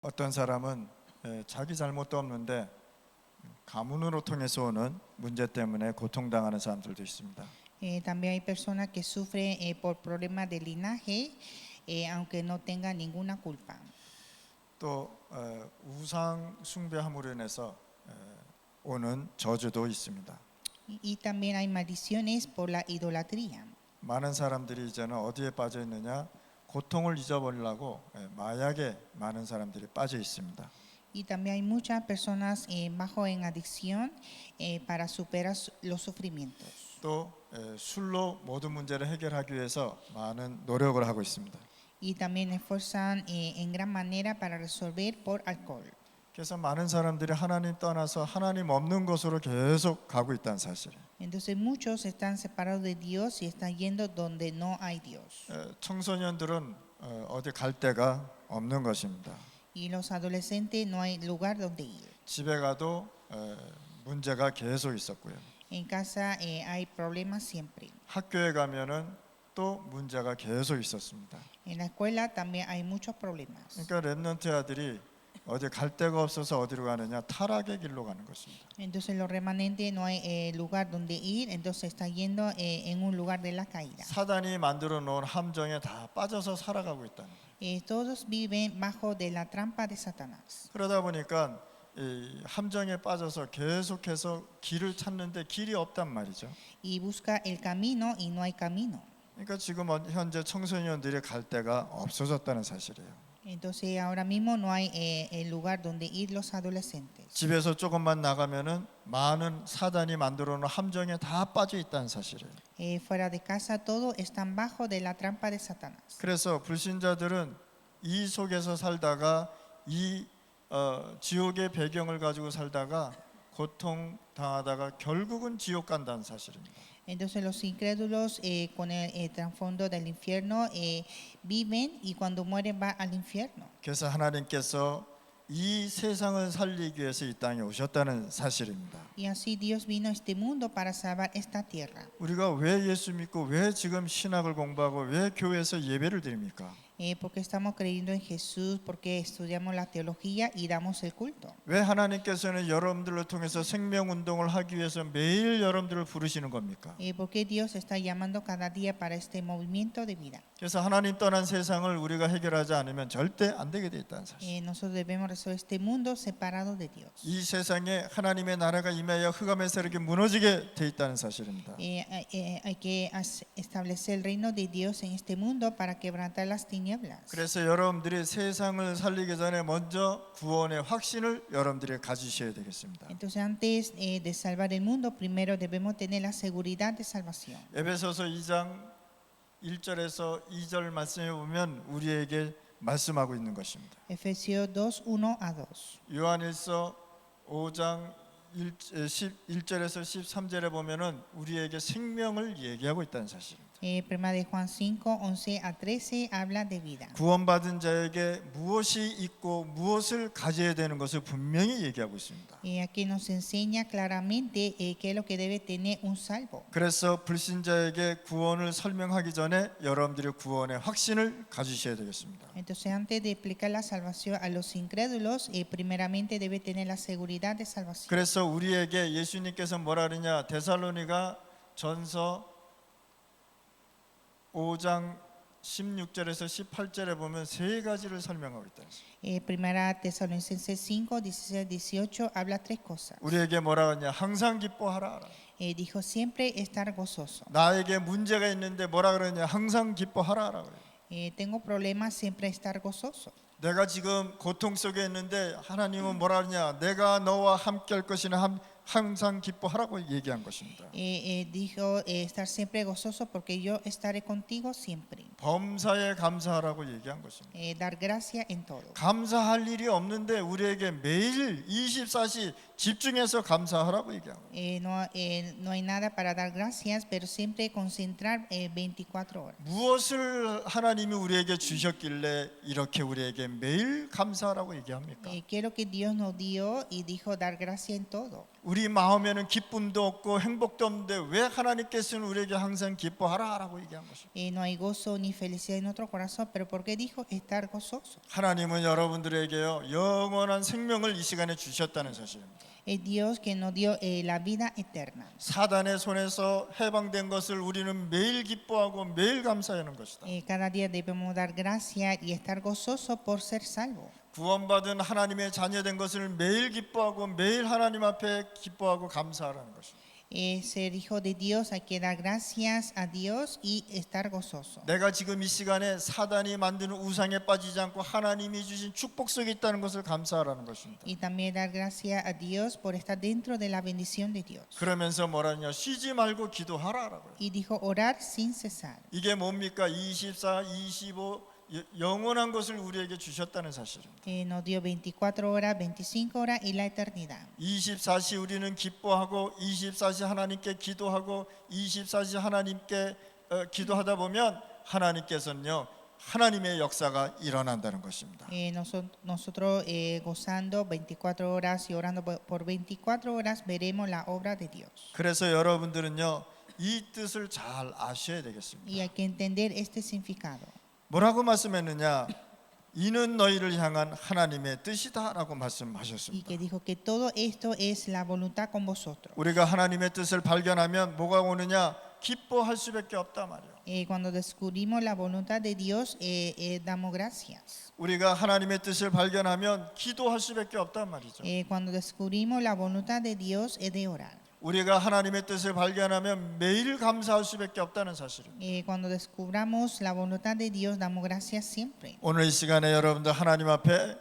어떤 사람은 자기 잘못도 없는데 가문으로 통해서 오는 문제 때문에 고통당하는 사람들도 있습니다. También hay personas que sufren por problemas de linaje, aunque no tengan ninguna culpa. 또 우상 숭배함으로 인해서 오는 저주도 있습니다. Y también hay maldiciones por la idolatría. 많은 사람들이 이제는 어디에 빠져 있느냐? 고통을 잊어버리려고 마약에 많은 사람들이 빠져 있습니다. Y también hay muchas personas bajo en adicción para superar los sufrimientos. 또 술로 모든 문제를 해결하기 위해서 많은 노력을 하고 있습니다. Y también esfuerzan en gran manera para resolver por alcohol. 그래서 많은 사람들이 하나님 떠나서 하나님 없는 곳으로 계속 가고 있다는 사실이에요. Entonces muchos están separados de Dios y están yendo donde no hay Dios. 청소년들은 어디 갈 데가 없는 것입니다. Y los adolescentes no hay lugar donde ir. 집에 가도 문제가 계속 있었고요. En casa hay problemas siempre. 학교에 가면은 또 문제가 계속 있었습니다. En la escuela también hay muchos problemas. 그러니까 렘넌트 아들이 어디 갈 데가 없어서 어디로 가느냐? 타락의 길로 가는 것입니다. Entonces los remanentes no hay lugar donde ir, entonces están yendo en un lugar de la caída. 사단이 만들어 놓은 함정에 다 빠져서 살아가고 있다는 거예요. Todos viven bajo de la trampa de Satanás. 그러다 보니까 이 함정에 빠져서 계속해서 길을 찾는데 길이 없단 말이죠. Y busca el camino y no hay camino. 그러니까 지금 현재 청소년들이 갈 데가 없어졌다는 사실이에요. Entonces ahora mismo no hay el lugar donde ir los adolescentes. 집에서 조금만 나가면은 많은 사단이 만들어 놓은 함정에 다 빠져 있다는 사실이에요. Fuera de casa todos están bajo de la trampa de Satanás. 그래서 불신자들은 이 속에서 살다가 이 지옥의 배경을 가지고 살다가 고통 당하다가 결국은 지옥 간다는 사실입니다. Entonces los incrédulos con el trasfondo del infierno viven y cuando mueren van al infierno. 그래서 하나님께서 이 세상을 살리기 위해서 이 땅에 오셨다는 사실입니다. Y así Dios vino a este mundo para salvar esta tierra. 우리가 왜 예수 믿고 왜 지금 신학을 공부하고 왜 교회에서 예배를 드립니까? Porque estamos creyendo en Jesús, porque estudiamos la teología y damos el culto. 왜 하나님께서는 여러분들을 통해서 생명운동을 하기 위해서 매일 여러분들을 부르시는 겁니까? Porque Dios está llamando cada día para este movimiento de vida. 그래서 하나님 떠난 세상을 우리가 해결하지 않으면 절대 안 되게 돼 있다는 사실. Nosotros debemos resolver este mundo separado de Dios. 이 세상에 하나님의 나라가 임하여 흑암의 세력이 무너지게 돼 있다는 사실입니다. Hay que establecer el reino de Dios en este mundo para quebrantar las tinieblas. 그래서 여러분들이 세상을 살리기 전에 먼저 구원의 확신을 여러분들이 가지셔야 되겠습니다. Entonces antes de salvar el mundo, primero debemos tener la seguridad de salvación. 에베소서 2장 1절에서 2절 말씀해 보면 우리에게 말씀하고 있는 것입니다. Efesios 2, 1-2. 요한일서 5장 1절에서 13절에 보면은 우리에게 생명을 얘기하고 있다는 사실입니다. Primera de Juan 5, 11-13 habla de vida. 구원받은 자에게 무엇이 있고 무엇을 가져야 되는 것을 분명히 얘기하고 있습니다. Aquí nos enseña claramente qué es lo que debe tener un salvo. 그래서 불신자에게 구원을 설명하기 전에 여러분들이 구원의 확신을 가지셔야 되겠습니다. Entonces antes de explicar la salvación a los incrédulos, primeramente debe tener la seguridad de salvación. 그래서 우리에게 예수님께서 뭐라 그러냐? 데살로니가 전서 5장 16절에서 18절에 보면 세 가지를 설명하고 있다. Primera Tesalonicenses 5, 16, 18 habla tres cosas. 우리에게 뭐라 하냐? 항상 기뻐하라. Dijo siempre estar gozoso. 나에게 문제가 있는데 뭐라 그러냐? 항상 기뻐하라라고. Tengo problemas, siempre estar gozoso. 내가 지금 고통 속에 있는데 하나님은 뭐라 하냐? 내가 너와 함께할 것이나 항상 기뻐하라고 얘기한 것입니다. Dijo estar siempre gozoso porque yo estaré contigo siempre. 범사에 감사하라고 얘기한 것입니다. Dar gracia en todo. 감사할 일이 없는데 우리에게 매일 24시 집중해서 감사하라고 얘기하고 No hay nada para dar gracias, pero siempre concentrar 24 horas. 무엇을 하나님이 우리에게 주셨길래 이렇게 우리에게 매일 감사하라고 얘기합니까? ¿Qué es lo que Dios nos dio y dijo dar gracia en todo? 우리 마음에는 기쁨도 없고 행복도 없는데 왜 하나님께서는 우리에게 항상 기뻐하라라고 얘기한 것입니다. No hay gozo ni felicidad en nuestro corazón, pero ¿por qué dijo estar gozoso? 하나님은 여러분들에게요 영원한 생명을 이 시간에 주셨다는 사실입니다. Es Dios que nos dio la vida eterna. 사단의 손에서 해방된 것을 우리는 매일 기뻐하고 매일 감사하는 것이다. Cada día debemos dar gracias y estar gozosos por ser salvos. 구원받은 하나님의 자녀된 것을 매일 기뻐하고 매일 하나님 앞에 기뻐하고 감사하라는 것입니다. Ser hijo de Dios hay que dar gracias a Dios y estar gozoso. 내가 지금 이 시간에 사단이 만드는 우상에 빠지지 않고 하나님이 주신 축복 속에 있다는 것을 감사하라는 것입니다. Y también dar gracias a Dios por estar dentro de la bendición de Dios. 그러면서 뭐라냐 쉬지 말고 기도하라라고요. Y dijo orar sin cesar. 이게 뭡니까? 24, 25 영원한 것을 우리에게 주셨다는 사실입니다. Nos dio 24 horas, 25 horas y la eternidad. 24시 우리는 기뻐하고 24시 하나님께 기도하고 24시 하나님께 기도하다 보면 하나님께서는요 하나님의 역사가 일어난다는 것입니다. Nosotros gozando 24 horas y orando por 24 horas veremos la obra de Dios. 그래서 여러분들은요 이 뜻을 잘 아셔야 되겠습니다. Y hay que entender este significado. 뭐라고 말씀했느냐? 이는 너희를 향한 하나님의 뜻이다라고 Y 말씀하셨습니다. que dijo que todo esto es la voluntad con vosotros. 우리가 하나님의 뜻을 발견하면 뭐가 오느냐? 기뻐할 수밖에 없다 말이에요. Cuando descubrimos la voluntad de Dios, damos gracias. 우리가 하나님의 뜻을 발견하면 기도할 수밖에 없단 말이죠. Cuando descubrimos la voluntad de Dios, es de orar. 우리가 하나님의 뜻을 발견하면 매일 감사할 수밖에 없다는 사실입니다. Cuando descubramos la voluntad de Dios, damos gracias siempre. 오늘 이 시간에 여러분들 하나님 앞에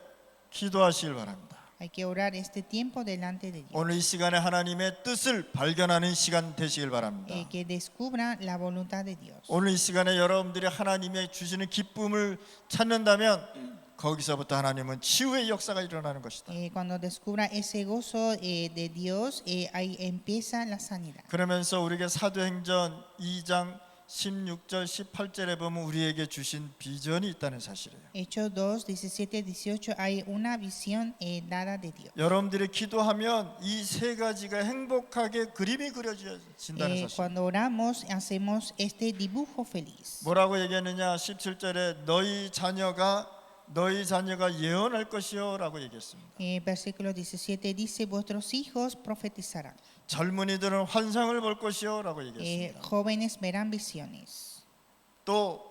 기도하시길 바랍니다. Hay que orar este tiempo delante de Dios. 오늘 이 시간에 하나님의 뜻을 발견하는 시간 되시길 바랍니다. Que descubran la voluntad de Dios. 오늘 이 시간에 여러분들이 하나님의 주시는 기쁨을 찾는다면 거기서부터 하나님은 치유의 역사가 일어나는 것이다. Cuando descubra ese gozo de Dios, ahí empieza la sanidad. 그러면서 우리에게 사도행전 2장 16절 18절에 보면 우리에게 주신 비전이 있다는 사실이에요. Hechos 2, 17, 18 hay una visión dada de Dios. 여러분들이 기도하면 이 세 가지가 행복하게 그림이 그려진다는 사실. Cuando oramos hacemos este dibujo feliz. 뭐라고 얘기했느냐? 17절에 너희 자녀가 예언할 것이요라고 얘기했습니다. Versículo 17 dice vuestros hijos profetizarán. 젊은이들은 환상을 볼 것이요라고 얘기했습니다. Jóvenes verán visiones 또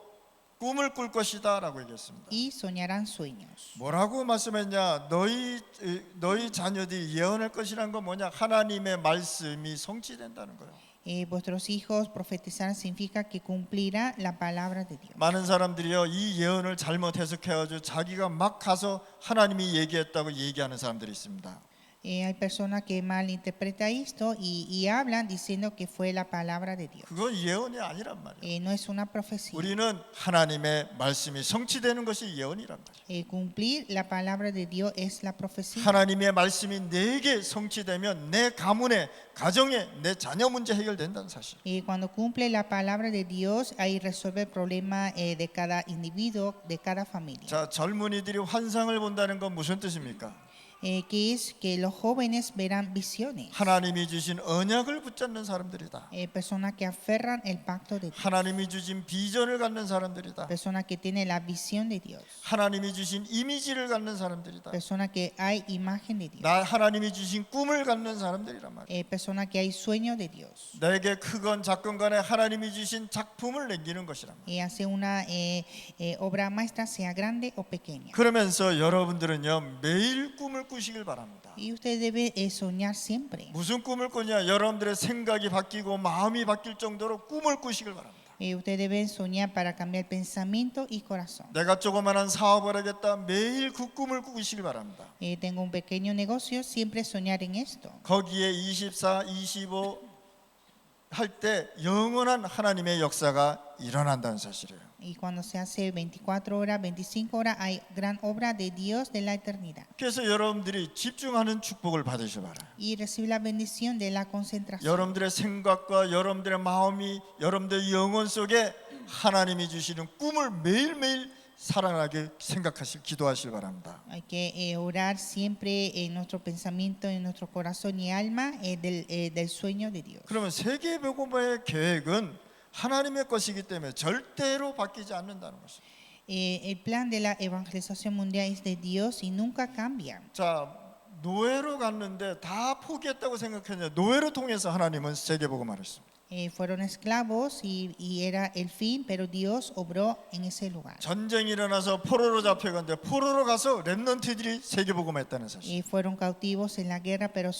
꿈을 꿀 것이다라고 얘기했습니다. y soñarán sueños. 뭐라고 말씀했냐? 너희 자녀들이 예언할 것이란 건 뭐냐? 하나님의 말씀이 성취된다는 거예요. Vuestros hijos profetizarán significa que cumplirá la palabra de Dios. 많은 사람들이요 이 예언을 잘못 해석해가지고 자기가 막 가서 하나님이 얘기했다고 얘기하는 사람들이 있습니다. Hay personas que malinterpretan esto y hablan diciendo que fue la palabra de Dios. 그건 예언이 아니란 말이에요. No es una profecía. 우리는 하나님의 말씀이 성취되는 것이 예언이란 말이에요. Cumplir la palabra de Dios es la profecía. 하나님의 말씀이 내게 성취되면 내 가문에 가정에 내 자녀 문제 해결된다는 사실. Cuando cumple la palabra de Dios, ahí resuelve el problema de cada individuo, de cada familia. 자, 젊은이들이 환상을 본다는 건 무슨 뜻입니까? Que es que los jóvenes verán visiones. 하나님이 주신 언약을 붙잡는 사람들이다. Personas que aferran el pacto de Dios. 하나님이 주신 비전을 갖는 사람들이다. Personas que tienen la visión de Dios. 하나님이 주신 이미지를 갖는 사람들이다. Personas que hay imagen de Dios. 하나님이 주신 꿈을 갖는 사람들이란 말이야. Personas que hay sueño de Dios. 내게 크건 작건 간에 하나님이 주신 작품을 남기는 것이란 말이야. Hace una obra maestra, sea grande o pequeña. 그러면서 여러분들은요 매일 꿈을 꾸시길 바랍니다. Y usted debe soñar siempre. 무슨 꿈을 꾸냐? 여러분들의 생각이 바뀌고 마음이 바뀔 정도로 꿈을 꾸시길 바랍니다. Usted debe soñar para cambiar pensamiento y corazón. 내가 조그마한 사업을 하겠다. 매일 그 꿈을 꾸시길 바랍니다. Tengo un pequeño negocio, siempre soñar en esto. 거기에 24, 25 할 때 영원한 하나님의 역사가 일어난다는 사실이에요. Y cuando se hace 24 horas, 25 horas, hay gran obra de Dios de la eternidad. 그래서 여러분들이 집중하는 축복을 받으셔 봐라. Y recibe la bendición de la concentración. 여러분들의 생각과 여러분들의 마음이 여러분들의 영혼 속에 하나님이 주시는 꿈을 매일매일 사랑하게 생각하실 기도하실 바랍니다. Hay que orar siempre en nuestro pensamiento, en nuestro corazón y alma del sueño de Dios. 그러면 세계복음화의 계획은 하나님의 것이기 때문에 절대로 바뀌지 않는다는 것입니다. El plan de la evangelización mundial es de Dios y nunca cambia. 자, 노예로 갔는데 다 포기했다고 생각했는데 노예로 통해서 하나님은 세계복음화를 했습니다. Fueron esclavos y era el fin, pero Dios obró en ese lugar. 전쟁이 일어나서 포로로 잡혀갔는데 포로로 가서 렘넌트들이 세계복음화했다는 사실. Fueron cautivos en la guerra, pero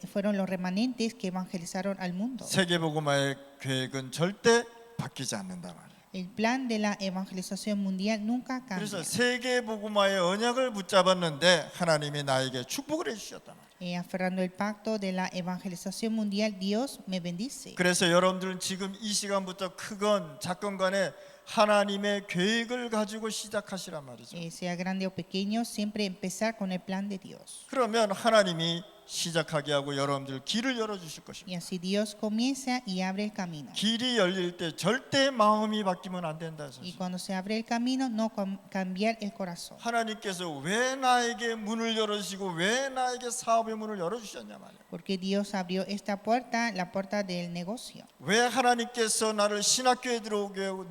fueron los remanentes que evangelizaron al mundo. 세계복음화의 계획은 절대 바뀌지 않는다 말이에요. El plan de la evangelización mundial nunca cambia. 그래서 세계복음화의 언약을 붙잡았는데 하나님이 나에게 축복을 해주셨다 말이에요. Aferrando el pacto de la evangelización mundial, Dios me bendice. 그래서 여러분들은 지금 이 시간부터 크건 작건 간에 하나님의 계획을 가지고 시작하시란 말이죠. Sea grande o pequeño, siempre empezar con el plan de Dios. 그러면 하나님이 시작하게 하고 여러분들 길을 열어주실 것입니다. Y así Dios comienza y abre el camino. 길이 열릴 때 절대 마음이 바뀌면 안 된다 해서 Y cuando se abre el camino, no cambiar el corazón. 하나님께서 왜 나에게 문을 열어주시고 왜 나에게 사업의 문을 열어주셨냐 말이에요. Porque Dios abrió esta puerta, la puerta del negocio. 왜 하나님께서 나를 신학교에 들어오게 하고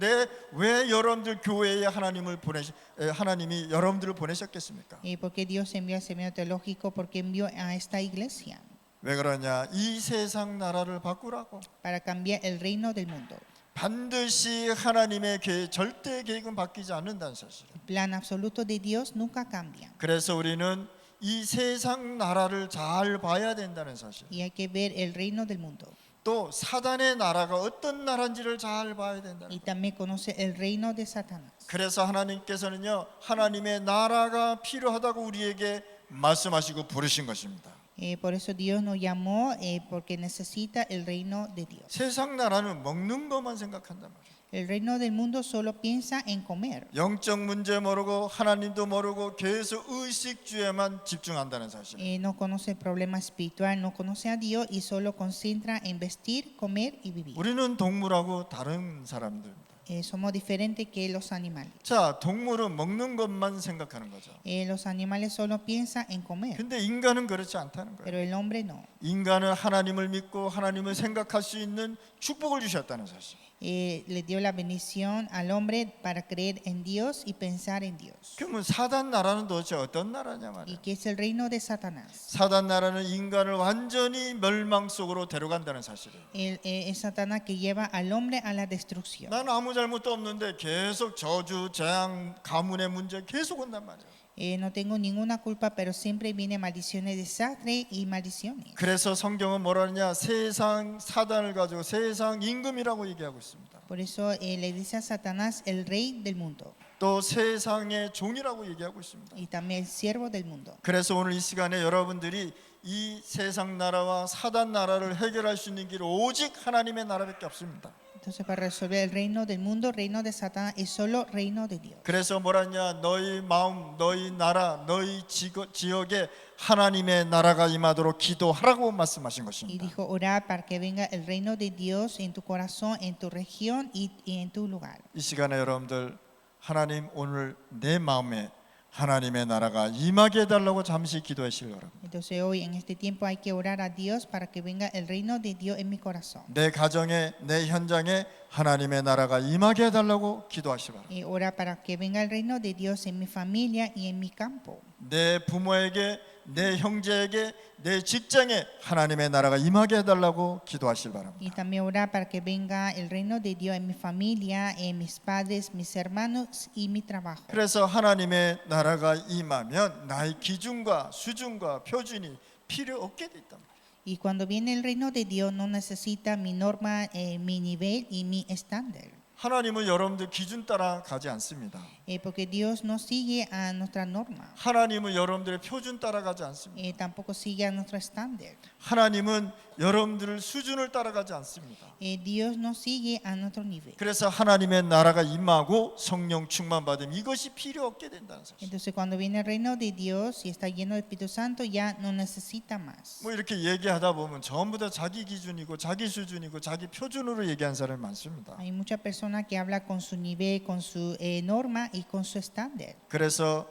왜 여러분들 교회에 하나님이 여러분들을 보내셨겠습니까? Porque Dios envió al seminario teológico, porque envió a esta iglesia 왜 그러냐? 이 세상 나라를 바꾸라고. para cambiar el reino del mundo. 반드시 하나님의 절대 계획은 바뀌지 않는다는 사실. El plan absoluto de Dios nunca cambia. 그래서 우리는 이 세상 나라를 잘 봐야 된다는 사실. Y hay que ver el reino del mundo. 또 사단의 나라가 어떤 나라인지를 잘 봐야 된다는. Y también conoce el reino de Satanás. 그래서 하나님께서는요, 하나님의 나라가 필요하다고 우리에게 말씀하시고 부르신 것입니다. Por eso Dios nos llamó, porque necesita el reino de Dios. 세상 나라는 먹는 것만 생각한단 말이에요. El reino del mundo solo piensa en comer. 영적 문제 모르고 하나님도 모르고 계속 의식주에만 집중한다는 사실. No conoce el problema espiritual, no conoce a Dios y solo concentra en vestir, comer y vivir. 우리는 동물하고 다른 사람들입니다. Somos diferentes que los animales. 자, 동물은 먹는 것만 생각하는 거죠. Los animales solo piensan en comer, 근데 인간은 그렇지 않다는 거예요. pero el hombre no. 인간은 하나님을 믿고 하나님을 생각할 수 있는 축복을 주셨다는 사실. Le dio la bendición al hombre para creer en Dios y pensar en Dios. 그러면 사단 나라는 도대체 어떤 나라냐 ¿Y 말이에요. qué es el reino de Satanás? 사단 나라는 인간을 완전히 멸망 속으로 데려간다는 사실이에요. Es Satanás que lleva al hombre a la destrucción. 난 아무 잘못도 없는데 계속 저주, 재앙, 가문의 문제 계속 온단 말이에요. No tengo ninguna culpa, pero siempre viene maldiciones, desastre y maldiciones. 그래서 성경은 뭐라 하냐? 세상 사단을 가지고 세상 임금이라고 얘기하고 있습니다. Por eso le dice a Satanás el rey del mundo 또 세상의 종이라고 얘기하고 있습니다. y también el siervo del mundo. 그래서 오늘 이 시간에 여러분들이 이 세상 나라와 사단 나라를 해결할 수 있는 길은 오직 하나님의 나라밖에 없습니다. Entonces, para resolver el reino del mundo, reino de Satanás, es solo reino de Dios. 그래서 뭐라냐? 너희 마음, 너희 나라, 너희 지역에 하나님의 나라가 임하도록 기도하라고 말씀하신 Y 것입니다. dijo, orar para que venga el reino de Dios en tu corazón, en tu región y en tu lugar. 이 시간에 여러분들 하나님 오늘 내 마음에 하나님의 나라가 임하게 해달라고 잠시 기도하시기 바랍니다. Entonces, hoy en este tiempo hay que orar a Dios para que venga el reino de Dios en mi corazón. 내 가정에, 내 현장에 하나님의 나라가 임하게 해달라고 기도하시기 바랍니다. Y orar para que venga el reino de Dios en mi familia y en mi campo. 내 부모에게, 내 형제에게, 내 직장에 하나님의 나라가 임하게 해달라고 기도하시기 바랍니다. Y también orar para que venga el reino de Dios en mi familia, en mis padres, mis hermanos y mi trabajo. 그래서 하나님의 나라가 임하면 나의 기준과 수준과 표준이 필요 없게 돼 있단 말이에요. Y cuando viene el reino de Dios no necesita mi norma, mi nivel y mi estándar. 하나님은 여러분들 기준 따라 가지 않습니다. porque Dios no sigue a nuestra norma, 하나님은 여러분들의 표준 따라가지 않습니다. tampoco sigue a nuestro estándar. 하나님은 여러분들의 수준을 따라가지 않습니다. Dios no sigue a nuestro nivel. 그래서 하나님의 나라가 임하고 성령 충만 받으면 이것이 필요 없게 된다는 사실. Entonces cuando viene el reino de Dios y está lleno del Espíritu Santo, ya no necesita más. 뭐 이렇게 얘기하다 보면 전부 다 자기 기준이고 자기 수준이고 자기 표준으로 얘기한 사람이 많습니다. Hay muchas personas que hablan con su nivel, con su norma y con su estándar. 그래서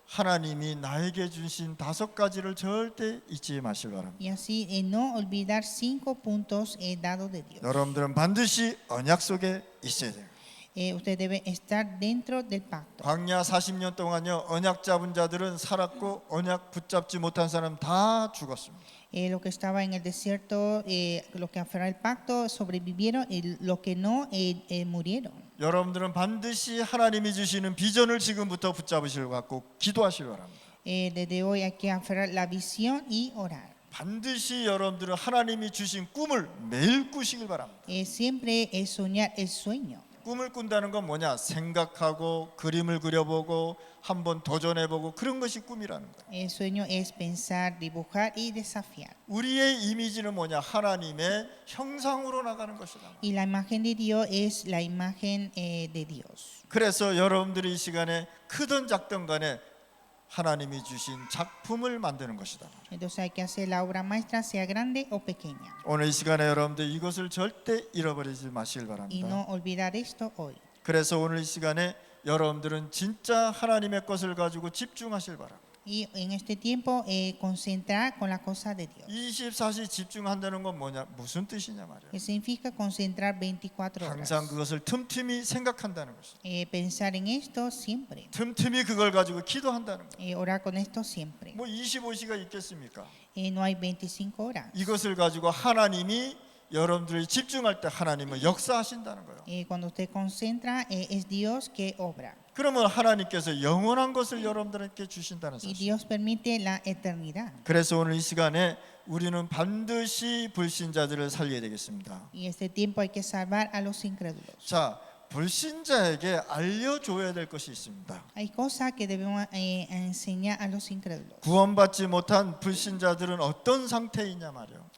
하나님이 나에게 주신 5가지를 절대 잊지 마시기 바랍니다. Y así no olvidar 5 puntos dados de Dios. 여러분들은 반드시 언약 속에 있어야 돼요. Usted debe estar dentro del pacto. 광야 40년 동안요 언약 잡은 자들은 살았고 언약 붙잡지 못한 사람 다 죽었습니다. Lo que estaba en el desierto, los que aferraron el pacto sobrevivieron y los que no murieron. 여러분들은 반드시 하나님이 주시는 비전을 지금부터 붙잡으실 것 같고 기도하시기 바랍니다. Desde hoy hay que aferrar la visión y orar. 반드시 여러분들은 하나님이 주신 꿈을 매일 꾸시길 바랍니다. Siempre es soñar el sueño. 꿈을 꾼다는 건 뭐냐? 생각하고 그림을 그려보고 한번 도전해보고 그런 것이 꿈이라는 거예요. El sueño es pensar, dibujar y desafiar. 우리의 이미지는 뭐냐? 하나님의 형상으로 나가는 것이다. Y la imagen de Dios es la imagen de Dios. 그래서 여러분들이 이 시간에 크든 작든 간에 하나님이 주신 작품을 만드는 것이다. Entonces hay que hacer la obra maestra, sea grande o pequeña. 오늘 이 시간에 여러분들 이것을 절대 잃어버리지 마시길 Y 바랍니다. no olvidar esto hoy. 그래서 오늘 이 시간에 여러분들은 진짜 하나님의 것을 가지고 집중하실 바랍니다. Y en este tiempo concentrar con la cosa de Dios. 24시 집중한다는 건 뭐냐? 무슨 뜻이냐 말이에요. Que significa concentrar 24 horas. 항상 그것을 틈틈이 생각한다는 것이죠. Pensar en esto siempre. 틈틈이 그걸 가지고 기도한다는 거예요. Orar con esto siempre. 뭐 25시가 있겠습니까? No hay 25 horas. 이것을 가지고 하나님이 여러분들이 집중할 때 하나님은 역사하신다는 거예요. Cuando usted concentra, es Dios que obra. 그러면 하나님께서 영원한 것을 여러분들에게 주신다는 Y 사실. Dios permite la eternidad. 그래서 오늘 이 시간에 우리는 반드시 불신자들을 살려야 되겠습니다. Y este tiempo hay que salvar a los incrédulos. 자, 불신자에게 알려줘야 될 것이 있습니다. Hay cosas que debemos enseñar a los incrédulos. 구원받지 못한 불신자들은 어떤 상태이냐 말이에요.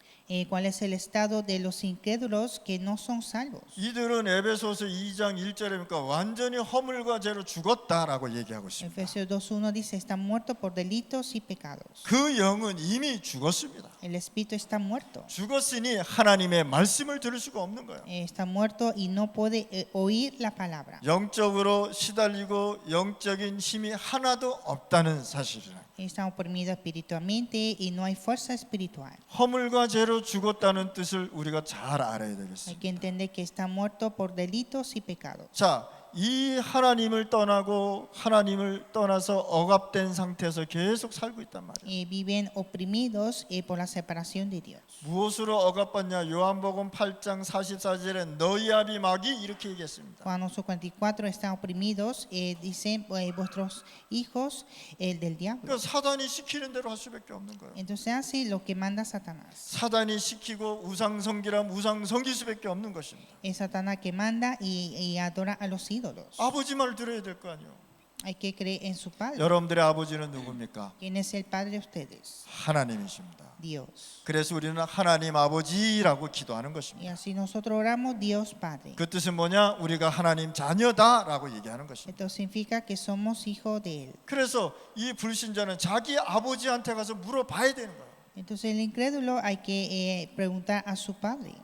¿Cuál es el estado de los incrédulos que no son salvos? 이들은 에베소서 2장 1절에 보니까 완전히 허물과 죄로 죽었다라고 얘기하고 있습니다. Efesios 2:1 dice, están muertos por delitos y pecados. 그 영은 이미 죽었습니다. El espíritu está muerto. 죽었으니 하나님의 말씀을 들을 수가 없는 거예요. Está muerto y no puede oír la palabra. 영적으로 시달리고 영적인 힘이 하나도 없다는 사실이라. Está oprimido espiritualmente y no hay fuerza espiritual. 허물과 죄로 죽었다는 뜻을 우리가 잘 알아야 Hay 되겠습니다. que entender que está muerto por delitos y pecados. 자, 이 하나님을 떠나고 하나님을 떠나서 억압된 상태에서 계속 살고 있단 말이에요. Viven oprimidos por la separación de Dios. 무엇으로 억압받냐? 요한복음 8장 44절에 너희 아비 마귀 이렇게 얘기했습니다. Juan 8:44 están oprimidos, dicen vuestros hijos del diablo. 그러니까 사단이 시키는 대로 할 수밖에 없는 거예요. Entonces hace lo que manda Satanás. 사단이 시키고 우상 섬기라면 우상 섬길 수밖에 없는 것입니다. Es Satanás que manda y adora a los ídolos. 아버지 말을 들어야 될 거 아니에요. Hay que creer en su padre. 여러분들의 아버지는 누굽니까? ¿Quién es el padre de ustedes? 하나님이십니다. Dios. 그래서 우리는 하나님 아버지라고 기도하는 Y 것입니다. así nosotros oramos Dios Padre. 그 뜻은 뭐냐? 우리가 하나님 자녀다라고 얘기하는 것입니다. Esto significa que somos hijos de Él. 그래서 이 불신자는 자기 아버지한테 가서 물어봐야 되는 거예요. Entonces el incrédulo hay que preguntar a su padre.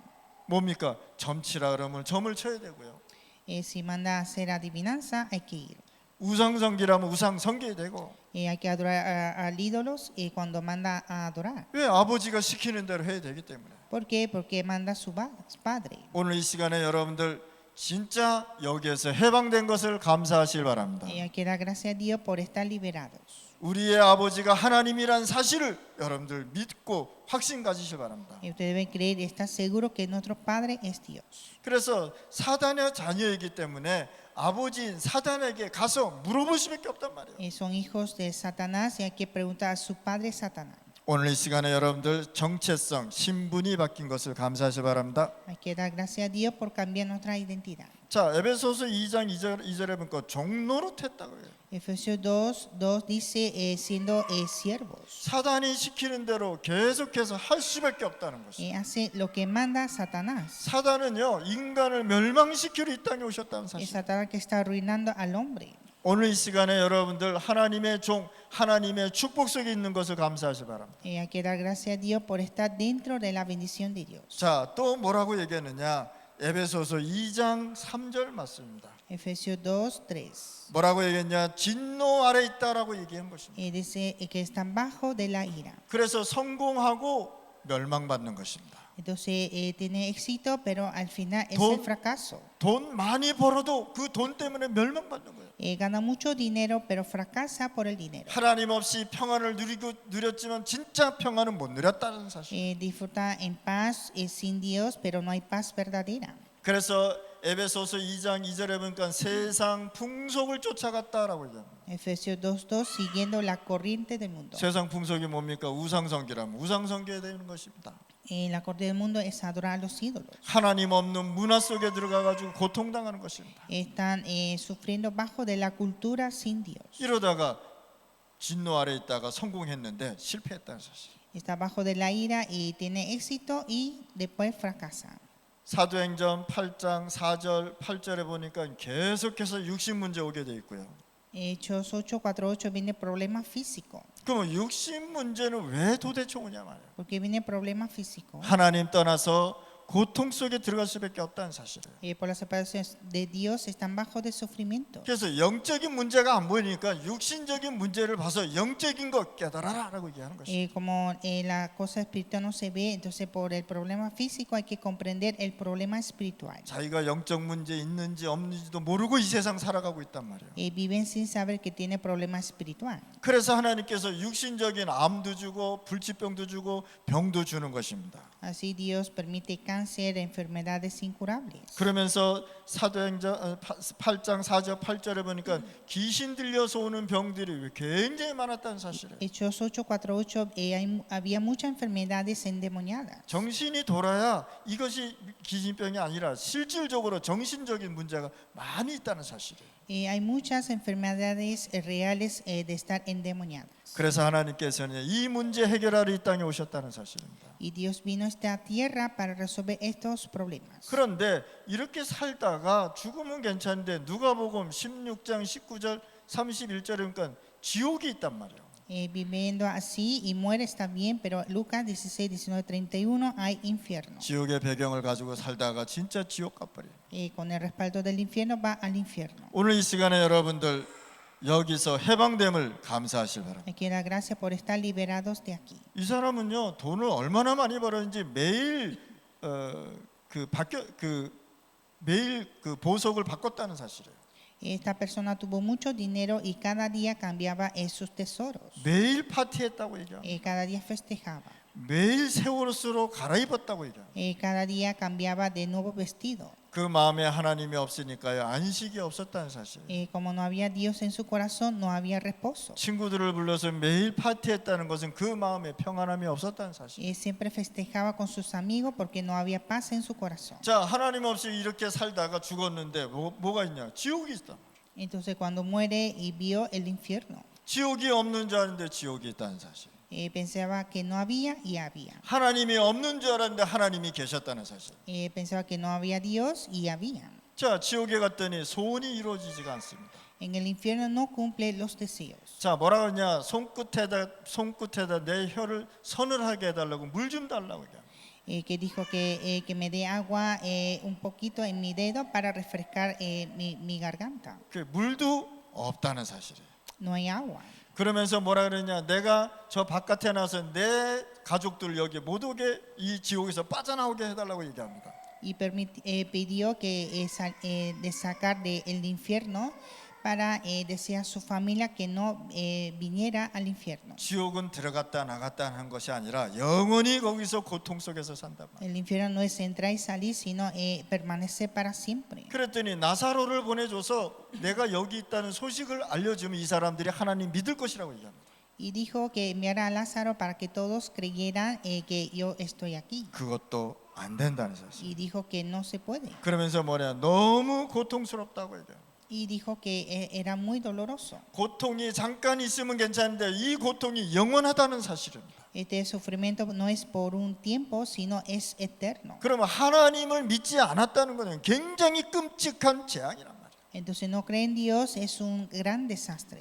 뭡니까? 점치라 그러면 점을 쳐야 되고요. Si manda a hacer adivinanza, hay que ir. 우상 섬기라면 우상 섬겨야 되고. Hay que adorar al ídolos cuando manda a adorar. 왜? 아버지가 시키는 대로 해야 되기 때문에. ¿Por qué? Porque manda su padre. 오늘 이 시간에 여러분들 진짜 여기에서 해방된 것을 감사하시길 바랍니다. Hay que dar gracias a Dios por estar liberados. 우리의 아버지가 하나님이란 사실을 여러분들 믿고 확신 가지시길 바랍니다. Y ustedes deben creer y estar seguros que nuestro Padre es Dios. 그래서 사단의 자녀이기 때문에 아버지인 사단에게 가서 물어볼 수밖에 없단 말이에요. Son hijos de Satanás y hay que preguntar a su padre Satanás. 오늘 이 시간에 여러분들 정체성, 신분이 바뀐 것을 감사하시기 바랍니다. Hay que dar gracias a Dios por cambiar nuestra identidad. 자, 에베소서 2장 2절에 보니까 종노릇 했다고 해요. Efesios 2 dice siendo siervos. 사단이 시키는 대로 계속해서 할 수밖에 없다는 것입니다. Hace lo que manda Satanás. 사단은요, 인간을 멸망시키러 이 땅에 오셨다는 Es 사실. Satanás que está arruinando al hombre. 오늘 이 시간에 여러분들 하나님의 종, 하나님의 축복 속에 있는 것을 감사하시 바랍니다. Hay que dar gracias a Dios por estar dentro de la bendición de Dios. 자, 또 뭐라고 얘기했느냐? 에베소서 2장 3절 맞습니다. Efesios 2:3. 뭐라고 얘기했냐? 진노 아래 있다라고 얘기한 것입니다. Dice que están bajo de la ira. 그래서 성공하고 멸망받는 것입니다. Entonces tiene éxito, pero al final es Don- el fracaso. 돈 많이 벌어도 그 돈 때문에 멸망받는 거예요. Gana mucho dinero, pero fracasa por el dinero. 하나님 없이 평안을 누렸지만 진짜 평안은 못 누렸다는 사실. Disfruta en paz sin Dios, pero no hay paz verdadera. 그래서 에베소서 2장 2절에 보니까 세상 풍속을 쫓아갔다라고 얘기합니다. Efesios 2:2 siguiendo la corriente del mundo. 세상 풍속이 뭡니까? 우상숭배라면 우상숭배에 되는 것입니다. La corte del mundo es adorar a los ídolos. 하나님 없는 문화 속에 들어가 가지고 고통당하는 것입니다. Están sufriendo bajo de la cultura sin Dios. 이러다가 진노 아래 있다가 성공했는데 실패했다는 사실. Está bajo de la ira y tiene éxito y después fracasa. 사도행전 8장 4절 8절에 보니까 계속해서 육신 문제 오게 돼 있고요. Hechos 8:4-8 viene problema físico. 그럼 육신 문제는 왜 도대체 오냐 말이에요. ¿Por qué viene problema físico? 하나님 떠나서 고통 속에 들어갈 수밖에 없다는 사실이에요. Por la separación de Dios están bajo de sufrimiento. 그래서 영적인 문제가 안 보이니까 육신적인 문제를 봐서 영적인 거 깨달아라라고 얘기하는 것이죠. Como la cosa espiritual no se ve, entonces por el problema físico hay que comprender el problema espiritual. 자기가 영적 문제 있는지 없는지도 모르고 이 세상 살아가고 있단 말이에요. Viven sin saber que tiene problema espiritual. 그래서 하나님께서 육신적인 암도 주고 불치병도 주고 병도 주는 것입니다. Así Dios permite cáncer, enfermedades incurables. 그러면서 사도행전 8장 4절 8절에 보니까 귀신 들려서 오는 병들이 굉장히 많았다는 사실이에요. Hechos 8:4-8 había muchas enfermedades endemoniadas. 정신이 돌아야 이것이 기진병이 아니라 실질적으로 정신적인 문제가 많이 있다는 사실이에요. Hay muchas enfermedades reales de estar endemoniadas. 그래서 하나님께서는 이 문제 해결하러 이 땅에 오셨다는 사실입니다. Y Dios vino a esta tierra para resolver estos problemas. 그런데 이렇게 살다가 죽으면 괜찮은데 누가복음 16장 19절 31절에 보니까 지옥이 있단 말이에요. Viviendo así y muere está bien, pero Lucas 16, 19, 31 hay infierno. 지옥의 배경을 가지고 살다가 진짜 지옥 가버려요. Con el respaldo del infierno va al infierno. 오늘 이 시간에 여러분들 여기서 해방됨을 감사하실 바랍니다. Hay que dar gracias por estar liberados de aquí. 이 사람은요 돈을 얼마나 많이 벌었는지 매일 매일 그 보석을 바꿨다는 사실이에요. Esta persona tuvo mucho dinero y cada día cambiaba sus tesoros. 매일 파티했다고 얘기합니다. Cada día festejaba. 매일 새 옷으로 갈아입었다고 얘기합니다. Cada día cambiaba de nuevo vestido. 그 마음에 하나님이 없으니까요 안식이 없었다는 사실. Como no había Dios en su corazón, no había reposo. 친구들을 불러서 매일 파티했다는 것은 그 마음에 평안함이 없었다는 사실. Siempre festejaba con sus amigos porque no había paz en su corazón. 자, 하나님 없이 이렇게 살다가 죽었는데 뭐가 있냐? 지옥이 있다. Entonces cuando muere y vio el infierno, 지옥이 없는 줄 알았는데 지옥이 있다는 사실. pensaba que no había y había. 하나님이 없는 줄 알았는데 하나님이 계셨다는 사실. Pensaba que no había Dios y había. 자, 지옥에 갔더니 소원이 이루어지지가 않습니다. En el infierno no cumple los deseos. 자, 뭐라 그러냐? 손끝에다 내 혀를 서늘하게 해달라고 물 좀 달라고 얘기합니다. Que dijo que me dé agua un poquito en mi dedo para refrescar mi garganta. 그 물도 없다는 사실이에요. No hay agua. 그러면서 뭐라 그러냐? 내가 저 바깥에 나서 내 가족들 여기 못 오게 이 지옥에서 빠져나오게 해달라고 얘기합니다. Y pidió que de sacar del infierno para decir a su familia que no viniera al infierno. 지옥은 들어갔다 나갔다 하는 것이 아니라 영원히 거기서 고통 속에서 산단 말이에요. El infierno no es entrar y salir, sino permanecer para siempre. 그랬더니 나사로를 보내줘서 내가 여기 있다는 소식을 알려주면 이 사람들이 하나님 믿을 것이라고 얘기합니다. Y dijo que enviara a Lázaro para que todos creyeran que yo estoy aquí. 그것도 안 된다는 사실. y dijo que no se puede. 그러면서 뭐냐, 너무 고통스럽다고 얘기해요. Y dijo que era muy doloroso. 고통이 잠깐 있으면 괜찮은데 이 고통이 영원하다는 사실입니다. Este sufrimiento no es por un tiempo, sino es eterno. 그러면 하나님을 믿지 않았다는 것은 굉장히 끔찍한 재앙이란 말이에요. Entonces no cree en Dios es un gran desastre.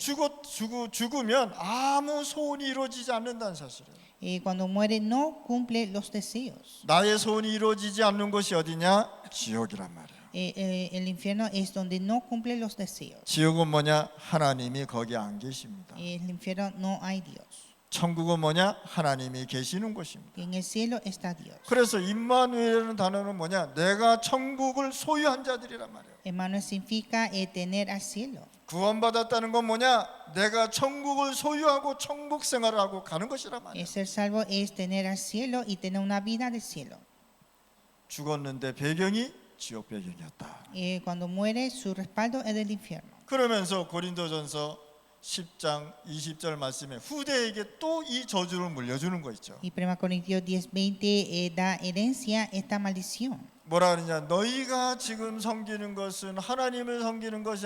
죽으면 아무 소원이 이루어지지 않는다는 사실이에요. Cuando muere no cumple los deseos. 나의 소원이 이루어지지 않는 곳이 어디냐? 지옥이란 말이에요. El infierno es donde no cumple los deseos. 지옥은 뭐냐? 하나님이 거기 안 계십니다. El infierno no hay Dios. 천국은 뭐냐? 하나님이 계시는 곳입니다. En el cielo está Dios. 그래서 임마누엘이라는 단어는 뭐냐? 내가 천국을 소유한 자들이란 말이에요. Emmanuel significa tener al cielo. 구원받았다는 건 뭐냐? 내가 천국을 소유하고 천국 생활을 하고 가는 것이란 말이에요. Ser salvo es tener al cielo y tener una vida del cielo. 죽었는데 배경이 지옥 배경이었다. Cuando muere su respaldo es del infierno. 그러면서 고린도전서 10장 20절 말씀에 후대에게 또 이 저주를 물려주는 거 있죠. Y 1 Corintios 10:20 da herencia esta maldición. 뭐라 그러냐? 너희가 지금 섬기는 것은 하나님을 섬기는 것이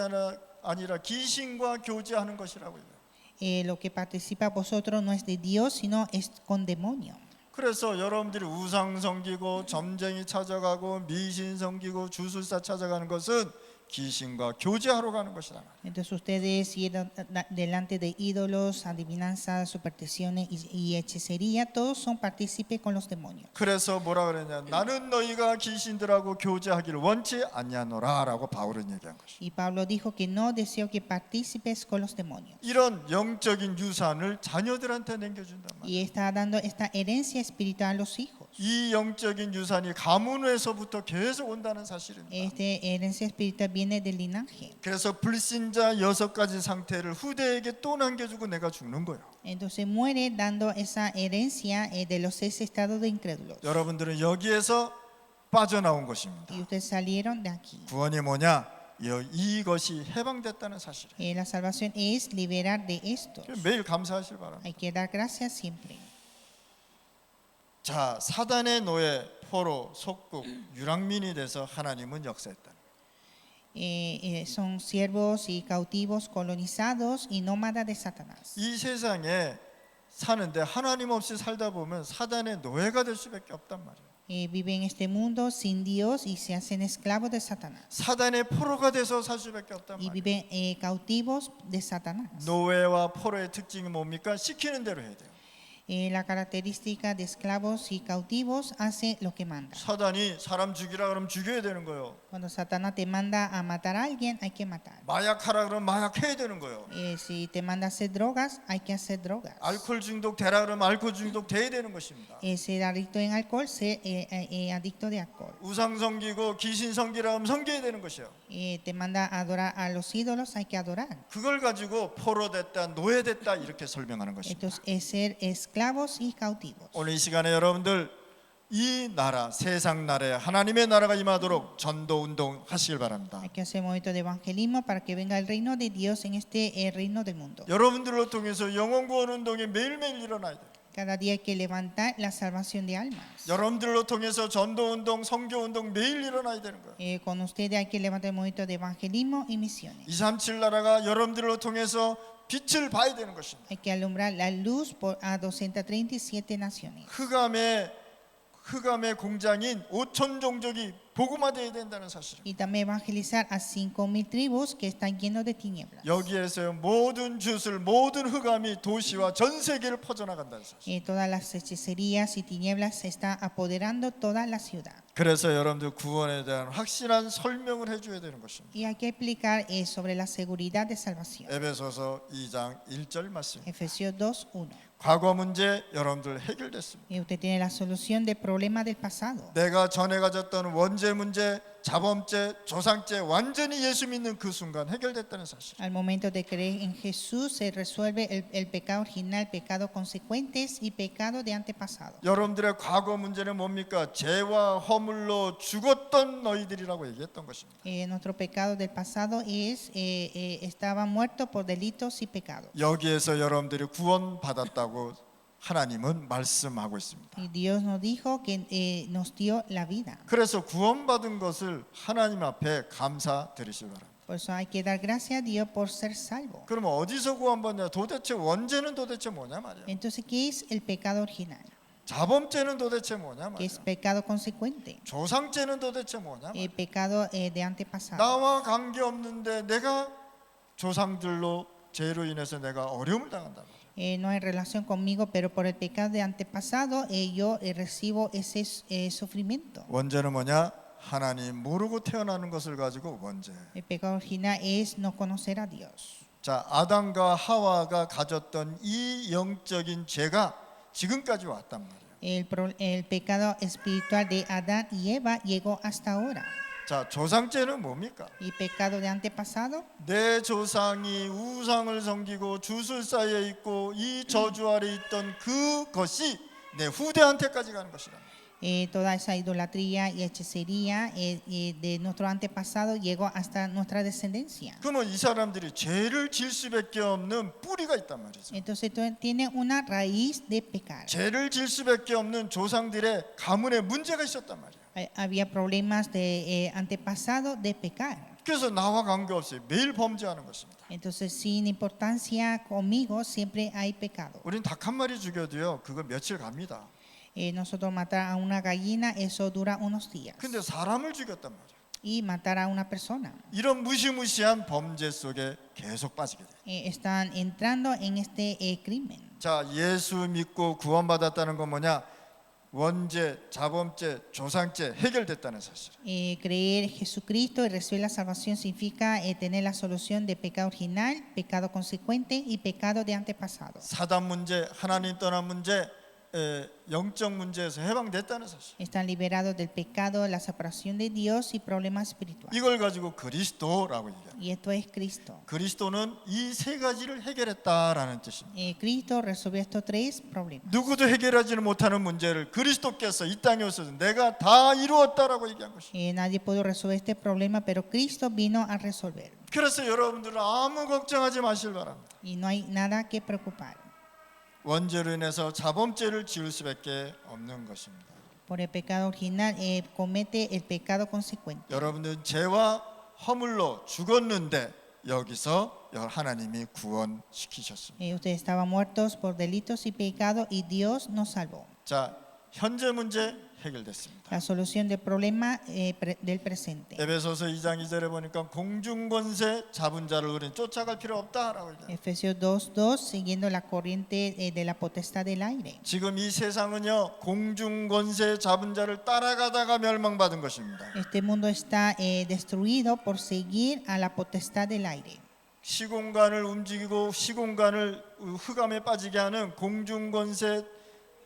아니라 귀신과 교제하는 것이라고 해요. Lo que participa vosotros no es de Dios, sino es con demonio. 그래서 여러분들이 우상 섬기고 점쟁이 찾아가고 미신 섬기고 주술사 찾아가는 것은 귀신과 교제하러 가는 것이다. Entonces ustedes irán delante de ídolos, adivinanzas, supersticiones y hechicería, todos son partícipes con los demonios. 그래서 뭐라 그러냐? 나는 너희가 귀신들하고 교제하기를 원치 아니하노라라고 바울은 얘기한 것이. Y Pablo dijo que no deseo que participes con los demonios. 이런 영적인 유산을 자녀들한테 남겨준단 말이야. Y está dando esta herencia espiritual a los hijos. 이 영적인 유산이 가문에서부터 계속 온다는 사실입니다. Esta herencia espiritual viene del linaje. 그래서 불신자 6가지 상태를 후대에게 또 남겨주고 내가 죽는 거예요. Entonces muere dando esa herencia de los 6 estados de incrédulos. 여러분들은 여기에서 빠져나온 것입니다. Y ustedes salieron de aquí. 구원이 뭐냐? 이것이 해방됐다는 사실이에요. La salvación es liberar de esto. 매일 감사하실 바랍니다. Hay que dar gracias siempre. 자, 사단의 노예, 포로, 속국, 유랑민이 돼서 하나님은 역사했다. Son siervos y cautivos colonizados y nómadas de Satanás. 이 세상에 사는데 하나님 없이 살다 보면 사단의 노예가 될 수밖에 없단 말이에요. Viven en este mundo sin Dios y se hacen esclavos de Satanás. 사단의 포로가 돼서 살 수밖에 없단 Y 말이에요. viven cautivos de Satanás. 노예와 포로의 특징이 뭡니까? 시키는 대로 해야 돼요. La característica de esclavos y cautivos hace lo que manda. 사단이 사람 죽이라 그러면 죽여야 되는 거예요. Cuando Satanás te manda a matar a alguien, hay que matar. 마약하라 그러면 마약해야 되는 거예요. Si te manda a hacer drogas, hay que hacer drogas. 알코올 중독 되라 그러면 알코올 중독 돼야 되는 것입니다. Ser adicto en alcohol, ser adicto de alcohol. 우상 섬기고 귀신 섬기라 하면 섬겨야 되는 것이에요. Te manda a adorar a los ídolos, hay que adorar. 그걸 가지고 포로 됐다, 노예 됐다 이렇게 설명하는 것입니다. Entonces es ser esclavos y cautivos. 오늘 이 시간에 여러분들 이 나라, 세상 나라에 하나님의 나라가 임하도록 전도 운동 하시길 바랍니다. Hay que hacer momento de evangelismo para que venga el reino de Dios en este reino del mundo. 여러분들을 통해서 영혼 구원 운동이 매일매일 일어나야 돼요. Cada día hay que levantar la salvación de almas. 여러분들로 통해서 전도 운동, 선교 운동 매일 일어나야 되는 거예요. Con ustedes hay que levantar el momento de evangelismo y misiones. 237 나라가 여러분들로 통해서 빛을 봐야 되는 것입니다. Hay que alumbrar la luz a 237 naciones. 흑암의 공장인 5천 종족이 복음화되어야 된다는 사실. Y también evangelizar a 5,000 tribus que están llenos de tinieblas. 여기에서 모든 주술, 모든 흑암이 도시와 전 세계를 퍼져나간다는 사실. Todas las hechicerías y tinieblas se están apoderando toda la ciudad. 그래서 여러분들 구원에 대한 확실한 설명을 해줘야 되는 것입니다. Y hay que explicar sobre la seguridad de salvación. 에베소서 2장 1절 말씀. Efesios 2:1. 과거 문제 여러분들 해결됐습니다. Y usted tiene la solución del problema del pasado. 내가 전에 가졌던 원죄 문제, 자범죄, 조상죄 완전히 예수 믿는 그 순간 해결됐다는 사실. Al momento de creer en Jesús se resuelve el pecado original, pecado consecuentes y pecado de antepasado. 여러분들의 과거 문제는 뭡니까? 죄와 허물로 죽었던 너희들이라고 얘기했던 것입니다. Nuestro pecado del pasado estaban muertos por delitos y pecados. 여기에서 여러분들이 구원 받았다고 하나님은 말씀하고 있습니다. Y Dios nos dijo que nos dio la vida. 그래서 구원받은 것을 하나님 앞에 감사드리시기 바랍니다. Por eso hay que dar gracias a Dios por ser salvo. 그러면 어디서 구원받냐? 도대체 원죄는 도대체 뭐냐 말이야. Entonces, ¿qué es el pecado original? 자범죄는 도대체 뭐냐 ¿Qué es 말이야. pecado consecuente? 조상죄는 도대체 뭐냐 말이야. El pecado de antepasado. 나와 관계없는데 내가 조상들로 죄로 인해서 내가 어려움을 당한다 말이야. No hay relación conmigo, pero por el pecado de antepasado yo recibo ese sufrimiento. 원죄는 뭐냐? 하나님 모르고 태어나는 것을 가지고 원죄. El pecado original es no conocer a Dios. 자, 아담과 하와가 가졌던 이 영적인 죄가 지금까지 왔단 말이에요. El pecado espiritual de Adán y Eva llegó hasta ahora. 자, 조상죄는 뭡니까? Y pecado de antepasado, 내 조상이 우상을 섬기고 주술사에 있고 이 저주 아래 있던 그것이 내 후대한테까지 가는 것이라. toda esa idolatría y hechicería de nuestro antepasado llegó hasta nuestra descendencia. 그러면 이 사람들이 죄를 질 수밖에 없는 뿌리가 있단 말이죠. Entonces tiene una raíz de pecar. 죄를 질 수밖에 없는 조상들의 가문에 문제가 있었단 말이에요. Había problemas de antepasado de pecar. 그래서 나와 관계없이 매일 범죄하는 것입니다. Entonces, sin importancia conmigo, siempre hay pecado. 우린 닭 한 마리 죽여도요, 그거 며칠 갑니다. Nosotros matar a una gallina, eso dura unos días. 근데 사람을 죽였단 말이에요. Y matar a una persona. 이런 무시무시한 범죄 속에 계속 빠지게 돼요. Están entrando en este crimen. 자, 예수 믿고 구원받았다는 건 뭐냐? 원죄, 자범죄, 조상죄 해결됐다는 사실. Creer en Jesucristo y recibir la salvación significa tener la solución de pecado original, pecado consecuente y pecado de antepasado. 사단 문제, 하나님 떠난 문제, 영적 문제에서 해방됐다는 사실. Están liberados del pecado, la separación de Dios y problemas espirituales. 이걸 가지고 그리스도라고 얘기합니다. Y esto es Cristo. 그리스도는 이 세 가지를 해결했다라는 뜻입니다. Cristo resolvió estos tres problemas. 누구도 해결하지는 못하는 문제를 그리스도께서 이 땅에 오셔서 내가 다 이루었다라고 얘기한 것입니다. Nadie pudo resolver este problema, pero Cristo vino a resolver. 그래서 여러분들은 아무 걱정하지 마실 바랍니다. Y no hay nada que preocupar. 원죄로 인해서 자범죄를 지을 수밖에 없는 것입니다. Por el pecado original comete el pecado consecuente. 여러분들은 죄와 허물로 죽었는데 여기서 하나님이 구원시키셨습니다. Ustedes estaban muertos por delitos y pecados y Dios nos salvó. 자, 현재 문제 해결됐습니다. La solución del problema del presente. 에베소서 2장 2절에 보니까 공중권세 잡은 자를 우리는 쫓아갈 필요 없다라고 얘기해요. Efesios 2:2 siguiendo la corriente de la potestad del aire. 지금 이 세상은요 공중권세 잡은 자를 따라가다가 멸망받은 것입니다. Este mundo está destruido por seguir a la potestad del aire. 시공간을 움직이고 시공간을 흑암에 빠지게 하는 공중권세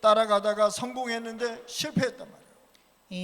따라가다가 성공했는데 실패했단 말이에요.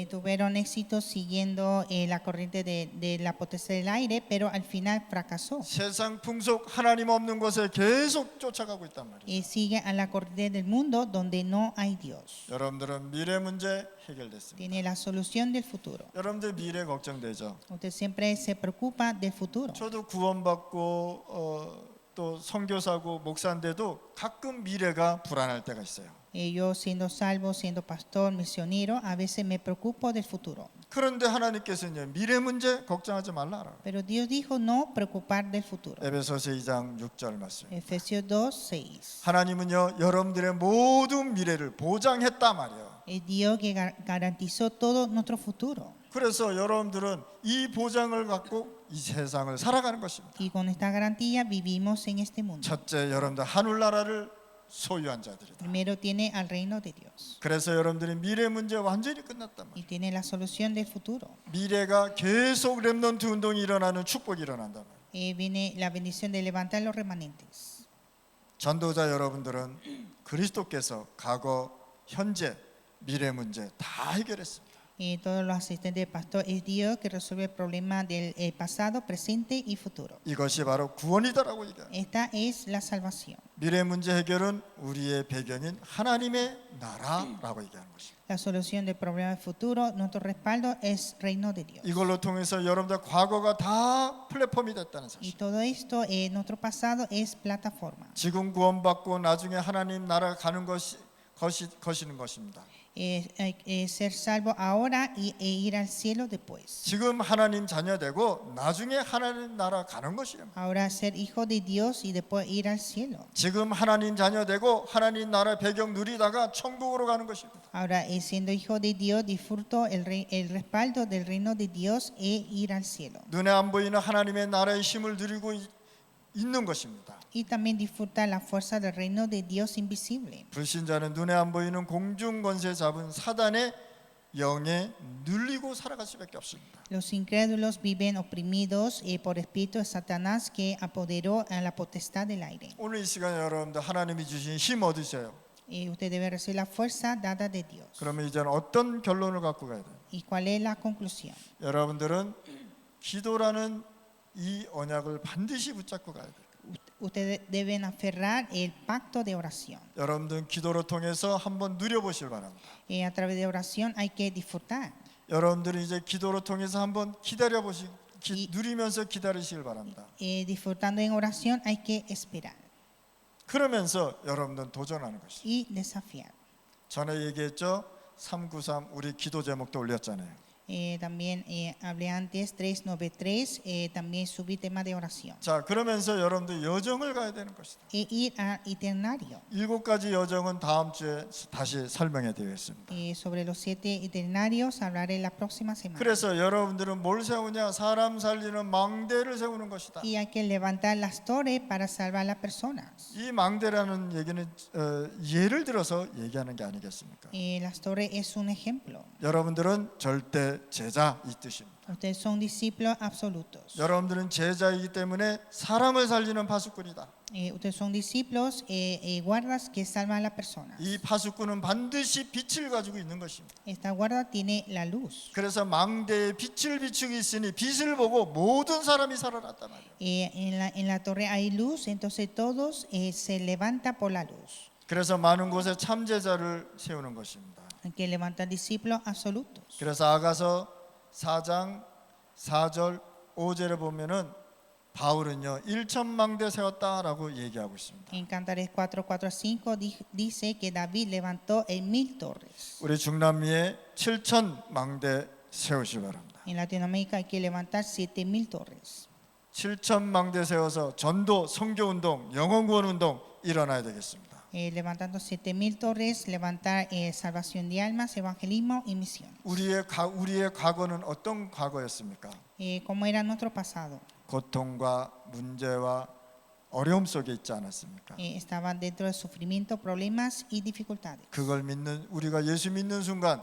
Tuvieron éxito siguiendo la corriente de la potestad del aire, pero al final fracasó. 세상 풍속 하나님 없는 곳에 계속 쫓아가고 있단 말이에요. Sigue a la corriente del mundo donde no hay Dios. 여러분들은 미래 문제 해결됐습니다. Tiene la solución del futuro. 여러분들 미래 걱정되죠. Usted siempre se preocupa del futuro. 저도 구원받고 또 선교사고 목사인데도 가끔 미래가 불안할 때가 있어요. Yo siendo salvo, siendo pastor, misionero, a veces me preocupo del futuro. 그런데 하나님께서는 미래 문제 걱정하지 말라. Pero Dios dijo no preocupar del futuro. 에베소서 2장 6절 말씀. Efesios 2:6. 하나님은요 여러분들의 모든 미래를 보장했다 말이에요. Es Dios que garantizó todo nuestro futuro. 그래서 여러분들은 이 보장을 갖고 이 세상을 살아가는 것입니다. Y con esta garantía vivimos en este mundo. 첫째, 여러분들 하늘나라를 소유한 자들이다. Primero tiene al reino de Dios. 그래서 여러분들이 미래 문제 완전히 끝났단 말이에요. Y tiene la solución del futuro. 미래가 계속 렘넌트 운동이 일어나는 축복이 일어난단 말이에요. Viene la bendición de levantar los remanentes. 전도자 여러분들은 그리스도께서 과거, 현재, 미래 문제 다 해결했습니다. Todos los asistentes del pastor es Dios que resuelve el problema del pasado, presente y futuro. 이것이 바로 구원이다라고 얘기합니다. Esta es la salvación. 미래 문제 해결은 우리의 배경인 하나님의 나라라고 얘기하는 것입니다. La solución del problema del futuro, nuestro respaldo es reino de Dios. 이걸로 통해서 여러분들 과거가 다 플랫폼이 됐다는 Y 사실. todo esto, nuestro pasado es plataforma. 지금 구원받고 나중에 하나님 나라 가는 것이는 것입니다. Ser salvo ahora e ir al cielo después. 지금 하나님 자녀 되고 나중에 하나님 나라 가는 것이에요. Ahora ser hijo de Dios y después ir al cielo. 지금 하나님 자녀 되고 하나님 나라 배경 누리다가 천국으로 가는 것입니다. Ahora, siendo hijo de Dios, disfruto el respaldo del reino de Dios e ir al cielo. 눈에 안 보이는 하나님의 나라의 힘을 누리고 있는 것입니다. Y también disfruta la fuerza del reino de Dios invisible. 불신자는 눈에 안 보이는 공중 권세 잡은 사단의 영에 눌리고 살아갈 수밖에 없습니다. Los incrédulos viven oprimidos por espíritu de Satanás que apoderó a la potestad del aire. 오늘 이 시간에 여러분들 하나님이 주신 힘 얻으세요. Usted debe recibir la fuerza dada de Dios. 그러면 이제는 어떤 결론을 갖고 가야 돼요? ¿Y cuál es la conclusión? 여러분들은 기도라는 이 언약을 반드시 붙잡고 가야 돼요. Ustedes deben aferrar el pacto de oración. 여러분들은 기도를 통해서 한번 누려보실 바랍니다. A través de oración hay que disfrutar. 여러분들은 이제 기도를 통해서 한번 누리면서 기다리시길 바랍니다. Disfrutando en oración hay que esperar 그러면서 여러분들은 도전하는 것이죠. y desafiar. 전에 얘기했죠. 393 우리 기도 제목도 올렸잖아요. También hablé antes 393, también subí tema de oración. 자, 그러면서 여러분들 여정을 가야 되는 것이다. Ir al itinerario. 7가지 여정은 다음 주에 다시 설명해 드리겠습니다. Sobre los 7 itinerarios hablaré la próxima semana. 그래서 여러분들은 뭘 세우냐? 사람 살리는 망대를 세우는 것이다. Y hay que levantar las torres para salvar a las personas. 이 망대라는 얘기는 예를 들어서 얘기하는 게 아니겠습니까? Las torres es un ejemplo. 여러분들은 절대 제자 이 뜻입니다. Ustedes son discípulos absolutos. 여러분들은 제자이기 때문에 사람을 살리는 파수꾼이다. Ustedes son discípulos guardas que salvan a las personas. 이 파수꾼은 반드시 빛을 가지고 있는 것입니다. Esta guarda tiene la luz. 그래서 망대에 빛을 비추고 있으니 빛을 보고 모든 사람이 살아났단 말이에요. En la torre hay luz, entonces todos se levanta por la luz. 그래서 많은 곳에 참제자를 세우는 것입니다. Hay que levantar discípulos absolutos. 그래서 아가서 4장 4절 5절에 보면은 바울은요 1천망대 세웠다라고 얘기하고 있습니다. En Cantares 4:4-5 dice que David levantó 1000 torres. 우리 중남미에 7천망대 세우시 바랍니다. En Latinoamérica hay que levantar 7000 torres. 7천망대 세워서 전도, 선교운동, 영혼구원운동 일어나야 되겠습니다. Levantando 7000 torres, levantar salvación de almas, evangelismo y misión. 우리의 과거는 어떤 과거였습니까? ¿Cómo era nuestro pasado? 고통과 문제와 어려움 속에 있지 않았습니까? Estaban dentro de sufrimiento, problemas y dificultades. 그걸 믿는 우리가 예수 믿는 순간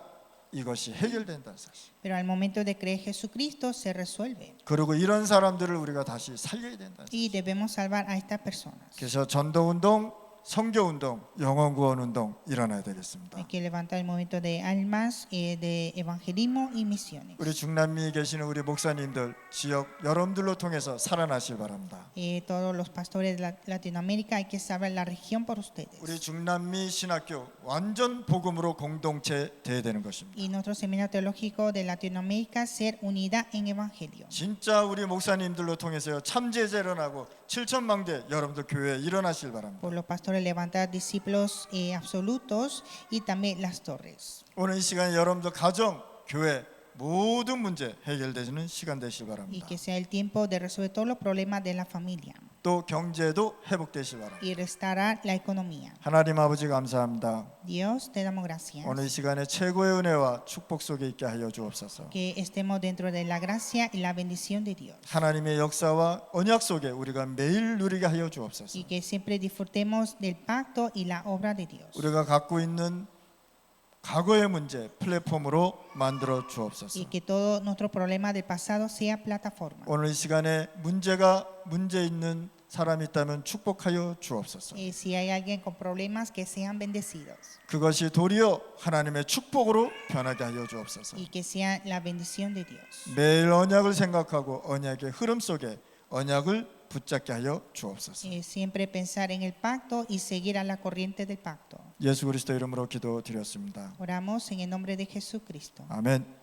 이것이 해결된다는 사실. Pero al momento de creer Jesucristo se resuelve. 그리고 이런 사람들을 우리가 다시 살려야 된다는 사실. Y debemos salvar a estas personas. 그래서 전도운동, 선교운동, 영혼구원운동 일어나야 되겠습니다. Hay que levantar el movimiento de almas, de evangelismo y misiones. 우리 중남미에 계시는 우리 목사님들 지역 여러분들로 통해서 살아나실 바랍니다. Todos los pastores de Latinoamérica hay que salvar la región por ustedes. 우리 중남미 신학교 완전 복음으로 공동체 돼야 되는 것입니다. Y nuestro seminario teológico de Latinoamérica ser unidad en evangelio. 진짜 우리 목사님들로 통해서 참제자 일어나고 7천망대 여러분들 교회에 일어나실 바랍니다. Por los pastores levantar discípulos absolutos y también las torres. 오늘 이 시간에 여러분들 가정, 교회 모든 문제 해결되시는 시간 되시기 Y 바랍니다. que sea el tiempo de resolver todos los problemas de la familia 또 경제도 회복되시기 바랍니다. y restaurar la economía. 하나님 아버지 감사합니다. Dios, te damos gracias. 오늘 이 시간에 최고의 은혜와 축복 속에 있게 하여 주옵소서. Que estemos dentro de la gracia y la bendición de Dios. 하나님의 역사와 언약 속에 우리가 매일 누리게 하여 주옵소서. Y que siempre disfrutemos del pacto y la obra de Dios. 우리가 갖고 있는 과거의 문제 플랫폼으로 만들어 주옵소서. y que todo nuestro problema del pasado sea plataforma. 오늘 이 시간에 문제 있는 사람이 있다면 축복하여 주옵소서. Si hay alguien con problemas, que sean bendecidos 그것이 도리어 하나님의 축복으로 변하게 하여 주옵소서. y que sea la bendición de Dios. 매일 언약을 생각하고 언약의 흐름 속에 언약을 붙잡게 하여 주옵소서. Siempre pensar en el pacto y seguir a la corriente del pacto. 예수 그리스도 이름으로 기도드렸습니다. Oramos en el nombre de Jesucristo. 아멘.